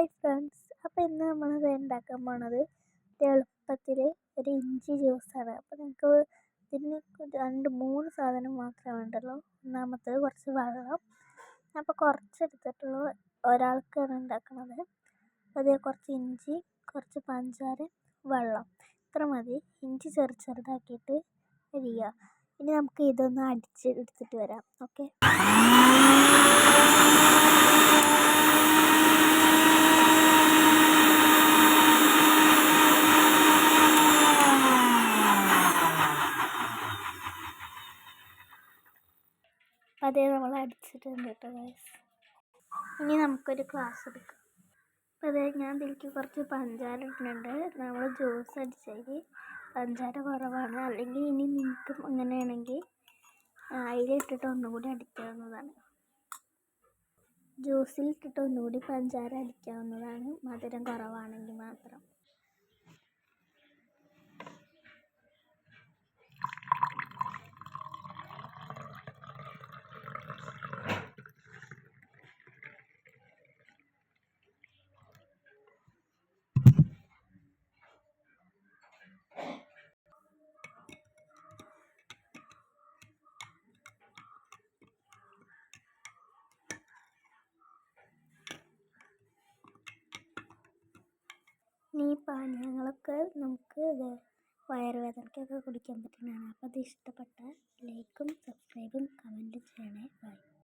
Hi friends, അപ്പോൾ ഇന്ന് നമ്മളിത് ഉണ്ടാക്കാൻ പോണത് എളുപ്പത്തിൽ ഒരു ഇഞ്ചി ജ്യൂസാണ്. അപ്പോൾ നിങ്ങൾക്ക് ഇതിന് 2-3 സാധനം മാത്രമേ വേണ്ടുള്ളൂ. ഒന്നാമത്തേത് കുറച്ച് വെള്ളം. അപ്പോൾ കുറച്ചെടുത്തിട്ടുള്ളൂ, ഒരാൾക്കാണ് ഉണ്ടാക്കുന്നത്. അതേ കുറച്ച് ഇഞ്ചി, കുറച്ച് പഞ്ചാര, വെള്ളം, ഇത്ര മതി. ഇഞ്ചി ചെറുതാക്കിയിട്ട് അരിയുക. ഇനി നമുക്ക് ഇതൊന്ന് എടുത്തിട്ട് വരാം. ഓക്കെ. അതേ നമ്മൾ അടിച്ചിട്ടുണ്ട് കേട്ടോ ഗൈസ്. ഇനി നമുക്കൊരു ഗ്ലാസ് എടുക്കാം. അപ്പോൾ അതേ ഞാൻ ഇതിലേക്ക് കുറച്ച് പഞ്ചാര ഇട്ടിട്ടുണ്ട്. നമ്മൾ ജ്യൂസ് അടിച്ചതിൽ പഞ്ചാര കുറവാണ്. അല്ലെങ്കിൽ ഇനി നിങ്ങൾക്ക് അങ്ങനെയാണെങ്കിൽ അതിലിട്ടിട്ട് ഒന്നുകൂടി അടിക്കാവുന്നതാണ്. ജ്യൂസിലിട്ടിട്ട് ഒന്നുകൂടി പഞ്ചാര അടിക്കാവുന്നതാണ്, മധുരം കുറവാണെങ്കിൽ മാത്രം. ഈ പാനീയങ്ങളൊക്കെ നമുക്ക് വയറുവേദനയ്ക്കൊക്കെ കുടിക്കാൻ പറ്റുന്നതാണ്. അപ്പോൾ അത് ഇഷ്ടപ്പെട്ട ലൈക്കും സബ്സ്ക്രൈബും കമൻറ്റും ചെയ്യണേ. ബൈ.